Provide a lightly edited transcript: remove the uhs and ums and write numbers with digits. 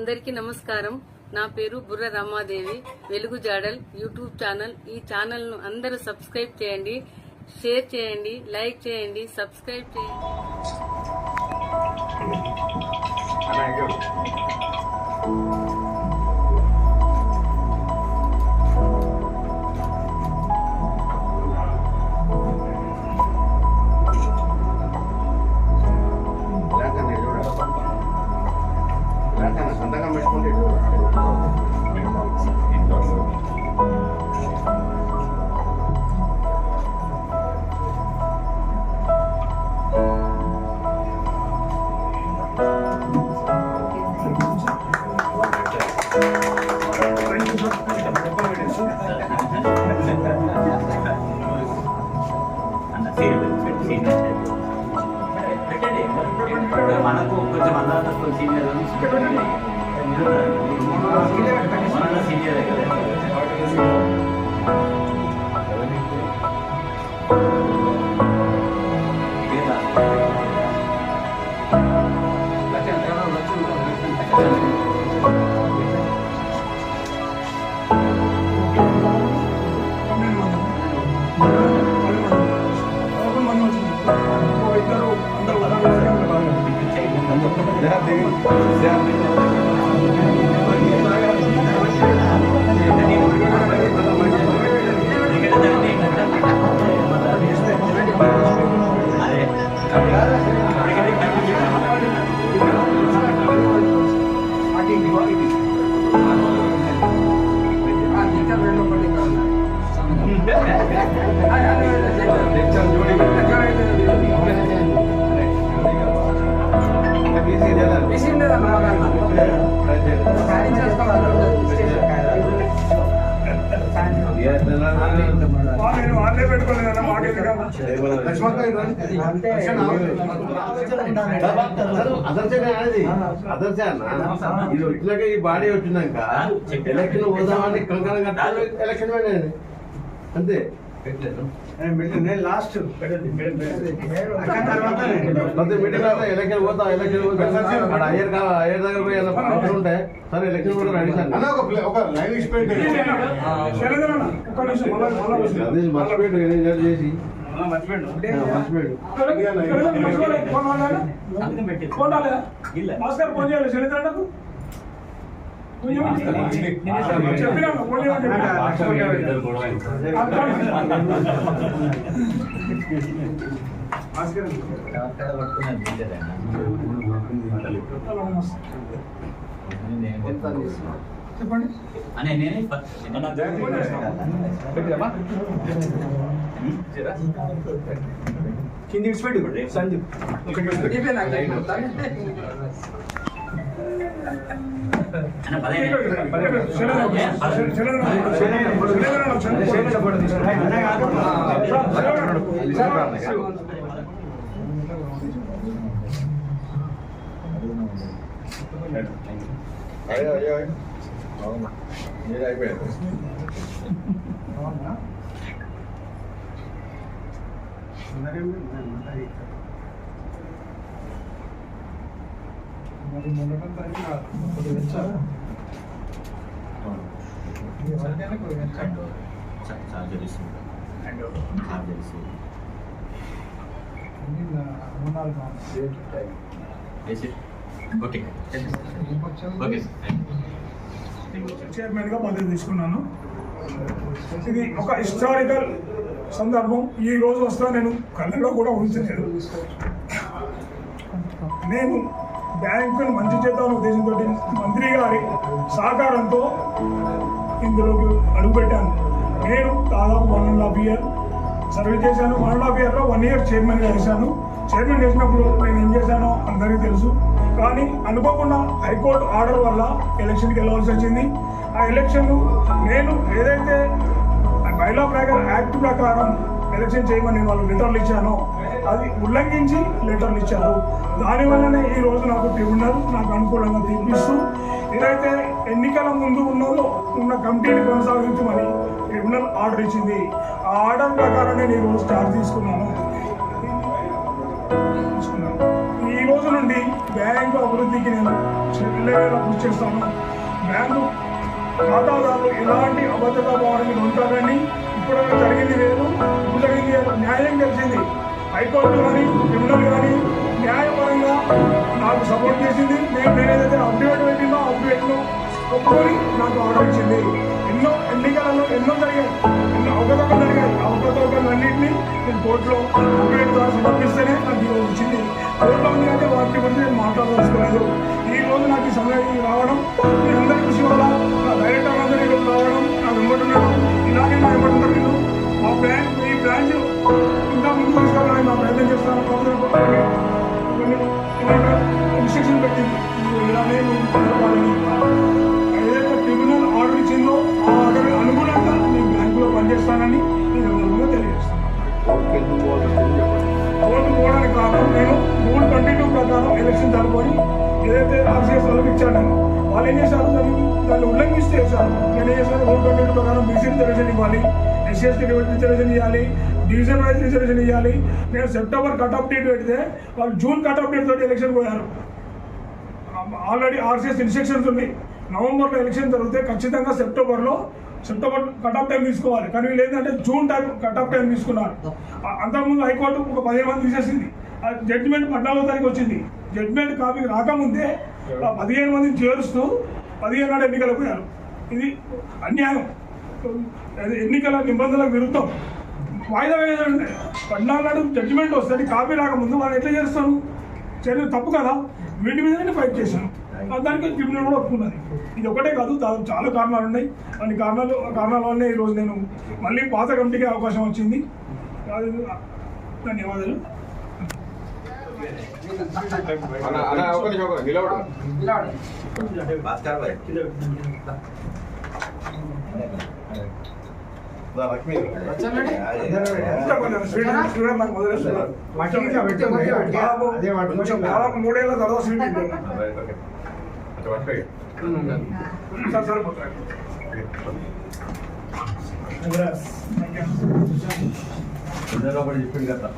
అందరికీ నమస్కారం. నా పేరు బుర్ర రమాదేవి. వెలుగు జాడల్ యూట్యూబ్ ఛానల్. ఈ ఛానల్ ను అందరూ సబ్స్క్రైబ్ చేయండి, షేర్ చేయండి, లైక్ చేయండి, సబ్స్క్రైబ్ చేయండి. మనకు కొంచెం అందరూ సీనియర్ సీనియర్ కదా. ఇట్లాగే ఈ బాడీ వచ్చినాక ఎలక్షన్ పోదామని కంకణం కట్టాలి. ఎలక్షన్ అనేది అంతే. లాస్ట్ మీటింగ్ ఎలక్షన్ పోతా అయ్యర్ దగ్గర పోయి అవసరం ఉంటాయి. సరే ఎలక్షన్ కూడా రెడీ సార్ మర్చిపోయాడు చేసి చెప్పండి అనే నేనే కింది విడిచిపెట్టి సందీప్ అయిపోయింది. మరి మొదటి చైర్మన్ గా బాధ్యత తీసుకున్నాను. ఇది ఒక హిస్టారికల్ సందర్భం. ఈ రోజు వస్తా నేను కళ్ళలో కూడా ఉంచలేదు. నేను బ్యాంకును మంచి చేద్దామని ఉద్దేశంతో మంత్రి గారి సహకారంతో ఇందులోకి అడుగుపెట్టాను. నేను దాదాపు 1.5 year సర్వీస్ చేశాను. 1.5 yearలో 1 year చైర్మన్గా చేశాను. చైర్మన్ చేసినప్పుడు నేను ఏం చేశానో అందరికీ తెలుసు. కానీ అనుకోకుండా హైకోర్టు ఆర్డర్ వల్ల ఎలక్షన్కి వెళ్ళవలసి వచ్చింది. ఆ ఎలక్షన్ నేను ఏదైతే బైలా యాక్ట్ ప్రకారం ఎలక్షన్ చేయమని వాళ్ళు లెటర్లు ఇచ్చానో అది ఉల్లంఘించి లెటర్లు ఇచ్చారు. దానివల్లనే ఈ రోజు నాకు ట్రిబ్యునల్ నాకు అనుకూలంగా తీర్పిస్తూ ఏదైతే ఎన్నికల ముందు ఉన్న కమిటీని కొనసాగించమని ట్రిబ్యునల్ ఆర్డర్ ఇచ్చింది. ఆ ఆర్డర్ ప్రకారం నేను ఈరోజు చార్జ్ తీసుకున్నాను. ఈ రోజు నుండి బ్యాంకు అభివృద్ధికి నేను చెల్లెలా కృషి చేస్తాను. బ్యాంకు ఖాతాదారులు ఎలాంటి అభద్రతా భావానికి ఉంటారని ఇప్పటివరకు జరిగింది లేదు, ఇప్పుడు జరిగింది లేదు. న్యాయం తెలిసింది. హైకోర్టు కానీ ట్రిబ్యునల్ కానీ న్యాయపరంగా నాకు సపోర్ట్ చేసింది. నేనేదైతే అప్డేట్ పెట్టిందో అప్డేట్ను ఒప్పుకొని నాకు ఆర్డర్ ఇచ్చింది. ఎన్నో ఎన్నికలలో ఎన్నో జరిగాయి, ఎన్నో అవకతవకలు జరిగాయి. అవకతవకలన్నింటినీ నేను కోర్టులో అప్డేట్ ద్వారా సమర్పిస్తేనే నాకు ఈరోజు వచ్చింది. కోర్టులో ఉంది అంటే వాటి గురించి నేను మాట్లాడదలుచుకోలేదు. ఈ రోజు నాకు ఈ సమయం రావడం మీ అందరి కృషి వల్ల నా డైరెక్టర్ అందరూ ఈరోజు రావడం నా వెంబడున్నారు. ఇలాగే నా వెంబడుతారు మీరు. మా బ్రాంచ్ ఈ బ్రాంచ్ ఇంకా ముందు తీసుకెళ్ళాలని నా ప్రయత్నం చేస్తాను. రిస్ట్రిక్షన్ పెట్టింది ఇలానే ఏదైతే ట్రిబ్యునల్ ఆర్డర్ ఇచ్చిందో ఆ ఆర్డర్ అనుగుణంగా నేను బ్యాంకులో పనిచేస్తానని నేను విధంగా తెలియజేస్తాను. ఓటు పోవడానికి కారణం నేను రూల్ 22 ప్రకారం ఎలక్షన్ జరుపుకొని ఏదైతే ఆర్సీఎస్ వాళ్ళకి ఇచ్చాను వాళ్ళు ఏం చేశారు, దాన్ని ఉల్లంఘిస్తే చేశారు. నేను ఏం చేశాను, రూల్ 22 ప్రకారం బీసీ రిజర్వేషన్ ఇవ్వాలి, ఎస్సీ రిజర్వేషన్ ఇవ్వాలి, డివిజన్ వైజ్ రిజర్వేషన్ ఇవ్వాలి. నేను సెప్టెంబర్ కట్ ఆఫ్ డేట్ పెడితే వాళ్ళు జూన్ కట్ ఆఫ్ డేట్ తోటి ఎలక్షన్ పోయారు. ఆల్రెడీ ఆర్సీఎస్ ఇన్స్ట్రక్షన్స్ ఉన్నాయి. నవంబర్లో ఎలక్షన్ జరిగితే ఖచ్చితంగా సెప్టెంబర్ కట్ ఆఫ్ టైం తీసుకోవాలి. కానీ వీళ్ళు ఏంటంటే June time cut off time తీసుకున్నారు. అంతకుముందు హైకోర్టు ఒక 15 మంది తీసేసింది. జడ్జిమెంట్ 14వ తారీఖు వచ్చింది. జడ్జిమెంట్ కాపీ రాకముందే 15 మందిని చేరుస్తూ 15 నాడు ఎన్నికలకు పోయారు. ఇది అన్యాయం, ఎన్నికల నిబంధనలకు విరుద్ధం. వాయిదా వేయాలంటే 14 నాడు జడ్జిమెంట్ వస్తుంది, కాపీ రాకముందు వాళ్ళు ఎట్లా చేస్తాను, చర్యలు తప్పు కదా. వీటి మీద నేను ఫైట్ చేశాను. దానికి ట్రిబ్యునల్ కూడా ఒప్పుకున్నది. ఇది ఒకటే కాదు, దాదాపు చాలా కారణాలు ఉన్నాయి. అన్ని కారణాల వల్లే ఈరోజు నేను మళ్ళీ పాత కమిటీకి అవకాశం వచ్చింది. ధన్యవాదాలు. దాదాపు 3 ఏళ్ళ తర్వాత చెప్పింది కదా.